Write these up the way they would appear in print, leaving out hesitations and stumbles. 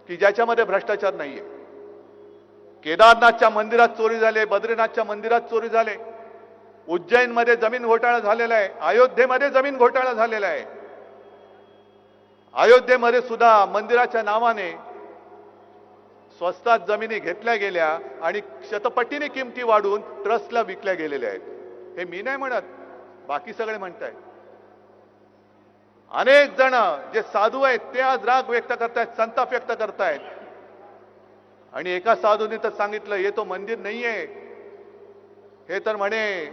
की ज्याच्यामध्ये भ्रष्टाचार नाहीये. केदारनाथच्या मंदिरात चोरी झाले, बद्रीनाथच्या मंदिरात चोरी झाले, उज्जैनमध्ये जमीन घोटाळा झालेला आहे, अयोध्येमध्ये जमीन घोटाळा झालेला आहे. अयोध्येमध्ये सुद्धा मंदिराच्या नावाने स्वस्तात जमिनी घेतल्या गेल्या आणि शतपटीने किमती वाढून ट्रस्टला विकल्या गेलेल्या आहेत. हे मी नाही म्हणत, बाकी सगळे म्हणतायत. अनेक जण जे साधू आहेत ते आज राग व्यक्त करतायत, संताप व्यक्त करतायत. आणि एका साधूने तर सांगितलं, हे तो मंदिर नाहीये, हे तर म्हणे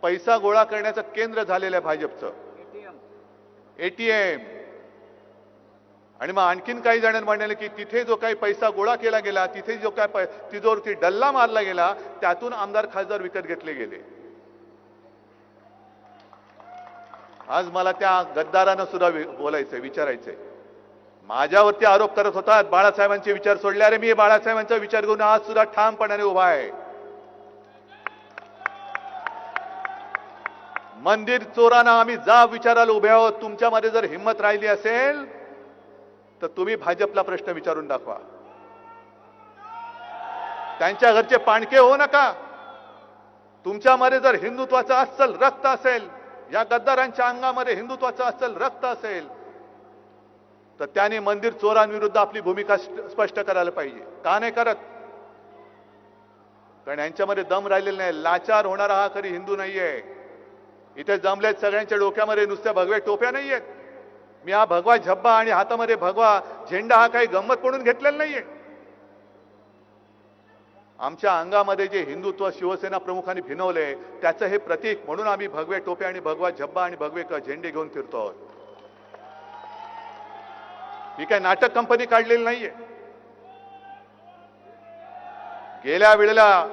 पैसा गोळा करण्याचं केंद्र झालेलं आहे भाजपचं, एटीएम. आणि मग आणखीन काही जणांनी म्हणाले की तिथे जो काही पैसा गोळा केला गेला, तिथे जो काय तिजोरीवरती डल्ला मारला गेला, त्यातून आमदार खासदार विकत घेतले गेले. आज मला त्या गद्दारांना सुद्धा बोलायचंय, विचारायचंय. माझ्यावरती आरोप करत होता बाळासाहेबांचे विचार सोडले. अरे मी बाळासाहेबांचा विचार घेऊन आज सुद्धा ठामपणाने उभा आहे. मंदिर चोरांना आम्ही जाब विचारायला उभे आहोत. तुमच्यामध्ये जर हिंमत राहिली असेल तर तुम्ही भाजपला प्रश्न विचारून दाखवा. त्यांच्या घरचे पाणके होऊ नका. तुमच्यामध्ये जर हिंदुत्वाचं अस्सल रक्त असेल, या गद्दारांच्या अंगामध्ये हिंदुत्वाचं अस्सल रक्त असेल, तर त्याने मंदिर चोरांविरुद्ध आपली भूमिका स्पष्ट करायला पाहिजे. का नाही करत? कारण यांच्यामध्ये दम राहिलेला नाही. लाचार होणारा हा खरी हिंदू नाहीये. इथे जमलेत सगळ्यांच्या डोक्यामध्ये नुसत्या भगव्या टोप्या नाहीयेत. मी हा भगवा झब्बा आणि हातामध्ये भगवा झेंडा हा काही गंमत म्हणून घेतलेला नाहीये. आमच्या अंगामध्ये जे हिंदुत्व शिवसेना प्रमुखांनी भिनवले त्याचं हे प्रतीक म्हणून आम्ही भगवे टोप्या आणि भगवा झब्बा आणि भगवे झेंडे घेऊन फिरतो आहोत. ही काय नाटक कंपनी काढलेली नाहीये. गेल्या वेळेला